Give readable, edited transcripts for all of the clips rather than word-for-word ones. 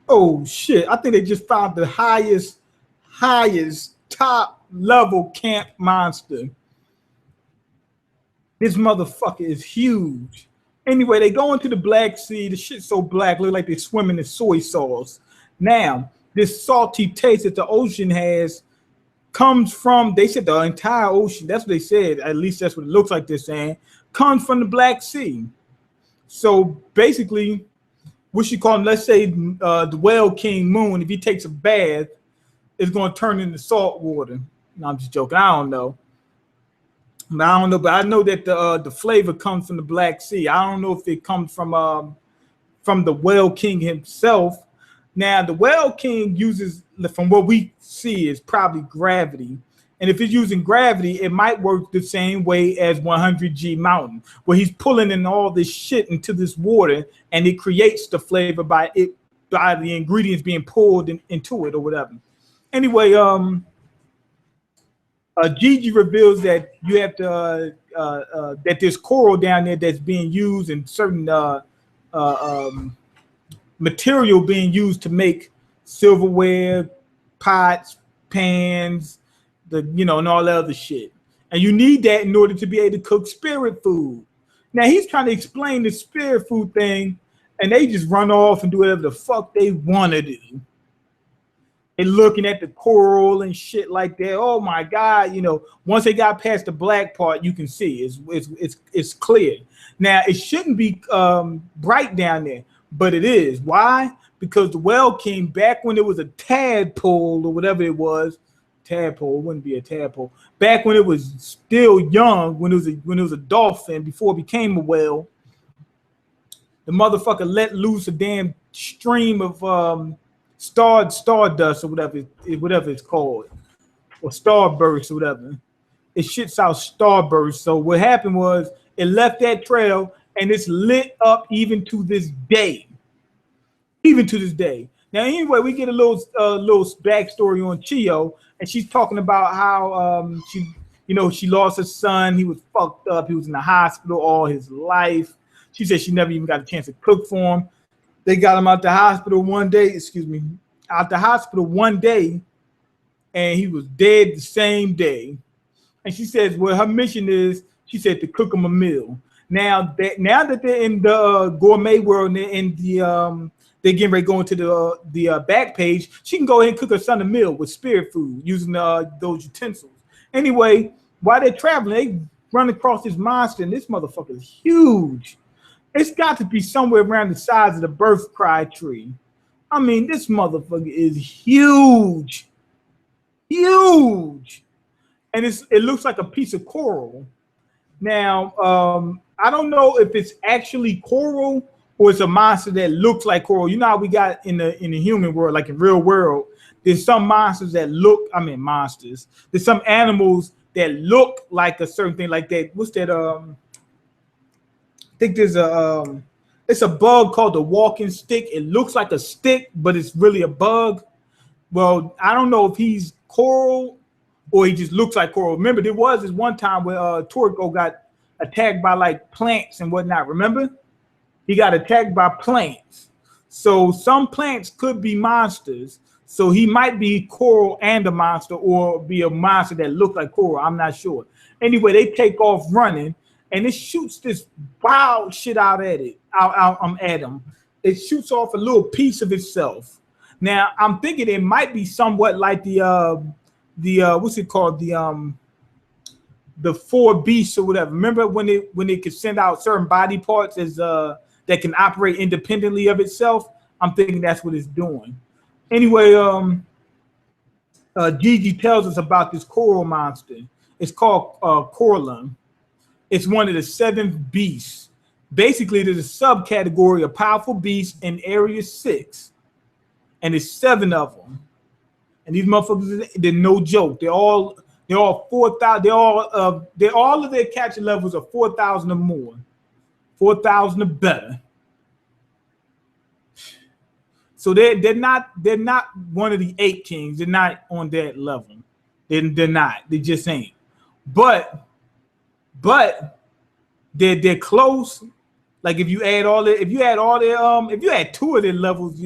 Oh shit! I think they just found the highest top level camp monster. This motherfucker is huge. Anyway, they go into the Black Sea. The shit's so black, look like they're swimming in soy sauce. Now, this salty taste that the ocean has comes from, they said the entire ocean, that's what they said, at least that's what it looks like they're saying, comes from the Black Sea. So basically, what you call him, let's say the whale king Moon, if he takes a bath, it's going to turn into salt water. No, I'm just joking. I don't know. But I know that the flavor comes from the Black Sea. I don't know if it comes from the whale king himself. Now, the whale king uses, from what we see, is probably gravity. And if it's using gravity, it might work the same way as 100G Mountain, where he's pulling in all this shit into this water, and it creates the flavor by the ingredients being pulled into it or whatever. Anyway, Gigi reveals that you have to that there's coral down there that's being used in certain material being used to make silverware, pots, pans, and all that other shit. And you need that in order to be able to cook spirit food. Now he's trying to explain the spirit food thing, and they just run off and do whatever the fuck they want to do. They're looking at the coral and shit like that. Oh my God, once they got past the black part, you can see it's clear. Now it shouldn't be bright down there, but it is. Why? Because the whale king, back when it was a tadpole or whatever it was, tadpole, it wouldn't be a tadpole. Back when it was still young, when it was a dolphin before it became a whale, the motherfucker let loose a damn stream of stardust or whatever it's called, or starburst or whatever. It shits out starburst. So what happened was it left that trail, and it's lit up even to this day. Even to this day. Now, anyway, we get a little backstory on Chio, and she's talking about how she lost her son. He was fucked up. He was in the hospital all his life. She said she never even got a chance to cook for him. They got him out the hospital one day, and he was dead the same day. And she says, well, her mission is, she said, to cook him a meal. Now that they're in the gourmet world, and they're getting ready to go into the back page, she can go ahead and cook her son a meal with spirit food using those utensils. Anyway, while they're traveling, they run across this monster, and this motherfucker is huge. It's got to be somewhere around the size of the birth cry tree. I mean, this motherfucker is huge. Huge. And it looks like a piece of coral. Now, I don't know if it's actually coral or it's a monster that looks like coral. You know how we got in the human world, like in real world, there's some monsters that look, monsters. There's some animals that look like a certain thing like that. What's that? I think there's it's a bug called the walking stick. It looks like a stick, but it's really a bug. Well, I don't know if he's coral or he just looks like coral. Remember, there was this one time where Toriko got attacked by like plants and whatnot. Remember? He got attacked by plants. So some plants could be monsters. So he might be coral and a monster, or be a monster that looks like coral. I'm not sure. Anyway, they take off running. And it shoots this wild shit out at him. It shoots off a little piece of itself. Now I'm thinking it might be somewhat like the what's it called, the four beasts or whatever. Remember when it could send out certain body parts as that can operate independently of itself? I'm thinking that's what it's doing. Anyway, Gigi tells us about this coral monster. It's called Coralum. It's one of the 7 beasts. Basically, there's a subcategory of powerful beasts in Area 6. And there's 7 of them. And these motherfuckers, they're no joke. They're all 4,000. They're all of their catching levels are 4,000 or more. 4,000 or better. So they're not one of the 8 kings. They're not on that level. They're not. They just ain't. But they're close, Like if you add all the, if you had two of their levels,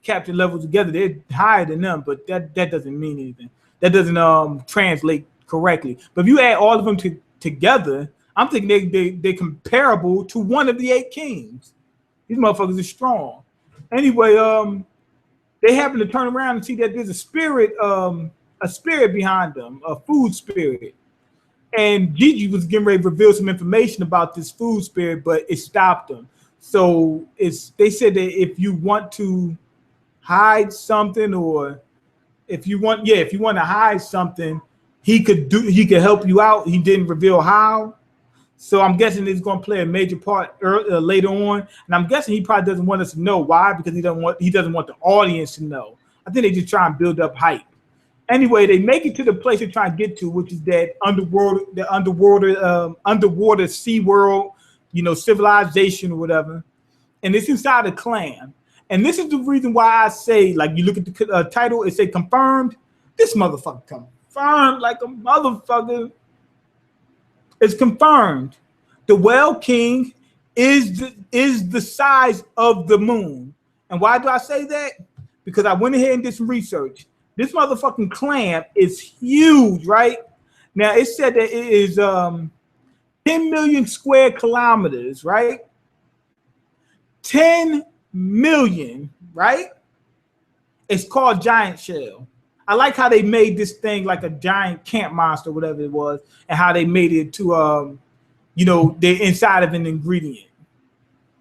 captain levels together, they're higher than them. But that doesn't mean anything. That doesn't translate correctly. But if you add all of them together, I'm thinking they're comparable to one of the 8 kings. These motherfuckers are strong. Anyway, they happen to turn around and see that there's a spirit behind them, a food spirit. And Gigi was getting ready to reveal some information about this food spirit, but it stopped them. So they said that if you want to hide something, or if you want to hide something, he could help you out. He didn't reveal how. So I'm guessing it's going to play a major part later on. And I'm guessing he probably doesn't want us to know why, because he doesn't want the audience to know. I think they just try and build up hype. Anyway, they make it to the place they're trying to get to, which is that underwater sea world, civilization or whatever. And it's inside a clan. And this is the reason why I say, like, you look at the title, it say confirmed. This motherfucker confirmed like a motherfucker. It's confirmed. The Whale King is the size of the moon. And why do I say that? Because I went ahead and did some research. This motherfucking clam is huge, right? Now, it said that it is 10 million square kilometers, right? 10 million, right? It's called Giant Shell. I like how they made this thing like a giant camp monster, whatever it was, and how they made it to, they're inside of an ingredient.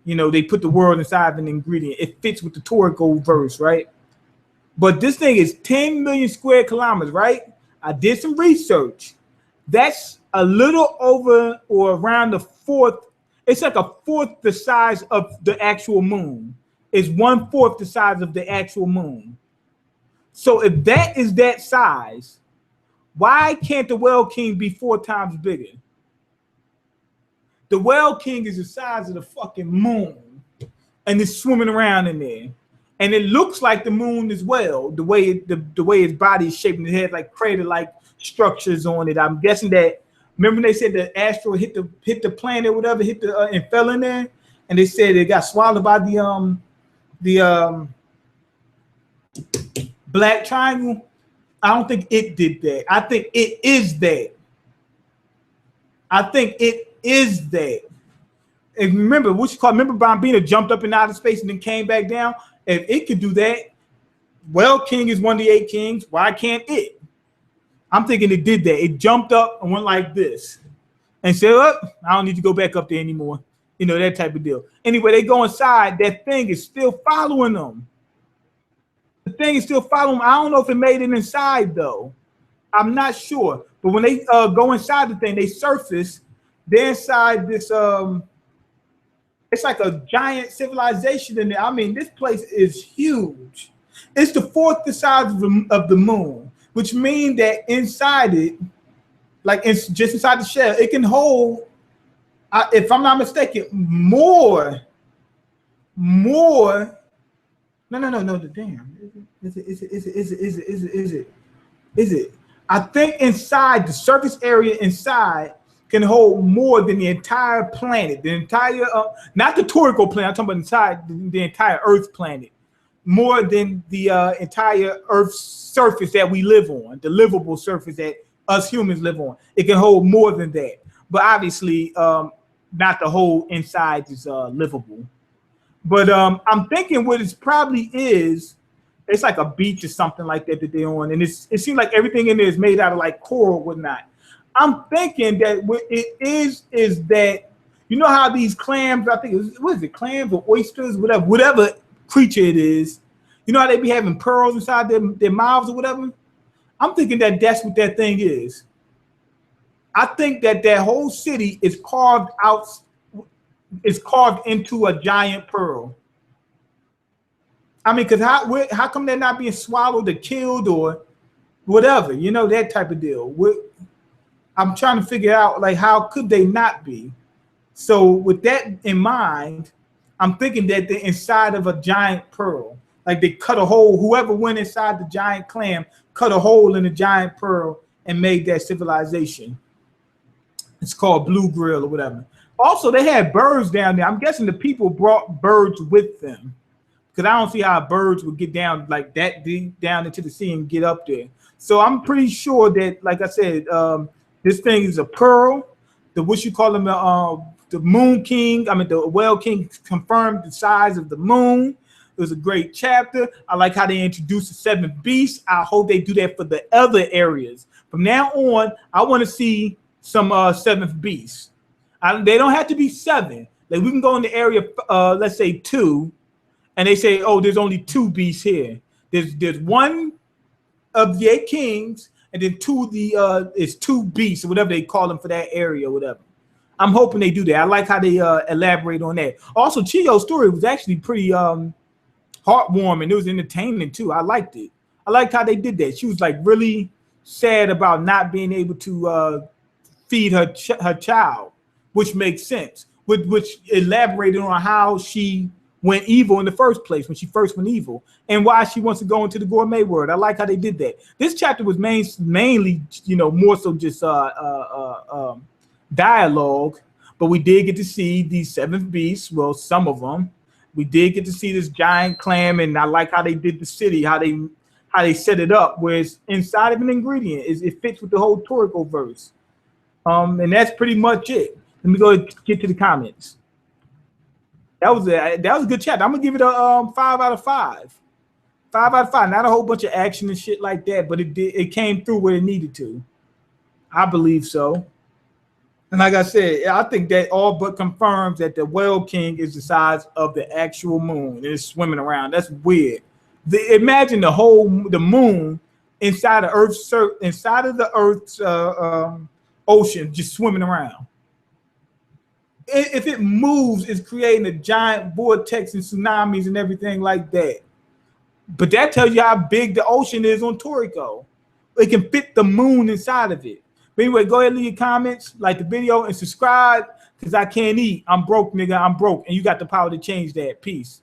They put the world inside of an ingredient. It fits with the Toriko verse, right? But this thing is 10 million square kilometers, right? I did some research. That's a little over or around the fourth. It's like a fourth the size of the actual moon. It's 1/4 the size of the actual moon. So if that is that size, why can't the Whale King be 4 times bigger? The Whale King is the size of the fucking moon, and it's swimming around in there. And it looks like the moon as well, the way its body is shaped, and it has like crater-like structures on it. I'm guessing that. Remember they said the asteroid hit the planet, or whatever, and fell in there, and they said it got swallowed by the black triangle. I don't think it did that. I think it is that. And remember, remember Bambina jumped up in outer space and then came back down? If it could do that, Whale King is one of the 8 kings. Why can't it? I'm thinking it did that. It jumped up and went like this and said, oh, I don't need to go back up there anymore. That type of deal. Anyway, they go inside. That thing is still following them. The thing is still following them. I don't know if it made it inside, though. I'm not sure. But when they go inside the thing, they surface. They're inside this it's like a giant civilization in there. I mean, this place is huge. It's the 4th the size of the moon, which means that inside it, like it's just inside the shell, it can hold, if I'm not mistaken, more. No, damn. Is it? I think inside the surface area inside can hold more than the entire planet, the entire, not the Toriko planet, I'm talking about inside the entire Earth planet, more than the entire Earth's surface that we live on, the livable surface that us humans live on. It can hold more than that. But obviously, not the whole inside is livable. But I'm thinking what it probably is, it's like a beach or something like that they're on. And it seems like everything in there is made out of like coral or whatnot. I'm thinking that what it is that, how these clams, I think, what is it, clams or oysters, whatever creature it is, how they be having pearls inside their mouths or whatever? I'm thinking that that's what that thing is. I think that whole city is carved into a giant pearl. I mean, because how come they're not being swallowed or killed or whatever, that type of deal. I'm trying to figure out, like, how could they not be? So with that in mind, I'm thinking that they're inside of a giant pearl. Like they cut a hole, whoever went inside the giant clam, cut a hole in the giant pearl and made that civilization. It's called Blue Grill or whatever. Also, they had birds down there. I'm guessing the people brought birds with them because I don't see how birds would get down like that deep down into the sea and get up there. So I'm pretty sure that, like I said, this thing is a pearl. The what you call them, the Moon King. I mean, the Whale King confirmed the size of the moon. It was a great chapter. I like how they introduced the seventh beast. I hope they do that for the other areas. From now on, I want to see some seventh beasts. They don't have to be seven. Like we can go in the area, let's say 2, and they say, oh, there's only 2 beasts here. There's one of the 8 kings, and then 2 of the is 2 beasts, or whatever they call them for that area, or whatever. I'm hoping they do that. I like how they elaborate on that. Also, Chiyo's story was actually pretty heartwarming. It was entertaining too. I liked it. I liked how they did that. She was like really sad about not being able to feed her child, which makes sense. Which elaborated on how she went evil in the first place, when she first went evil, and why she wants to go into the gourmet world. I like how they did that. This chapter was mainly, more so just dialogue, but we did get to see these 7 beasts. Well, some of them. We did get to see this giant clam, and I like how they did the city, how they set it up, where it's inside of an ingredient. It fits with the whole Toriko verse. And that's pretty much it. Let me go get to the comments. That was a good chapter. I'm gonna give it a 5 out of 5. 5 out of 5. Not a whole bunch of action and shit like that, but it came through where it needed to. I believe so. And like I said, I think that all but confirms that the Whale King is the size of the actual moon. And it's swimming around. That's weird. Imagine the moon inside of the Earth's ocean, just swimming around. If it moves, it's creating a giant vortex and tsunamis and everything like that. But that tells you how big the ocean is on Toriko. It can fit the moon inside of it. But anyway, go ahead and leave your comments, like the video, and subscribe, because I can't eat. I'm broke, nigga. I'm broke. And you got the power to change that. Peace.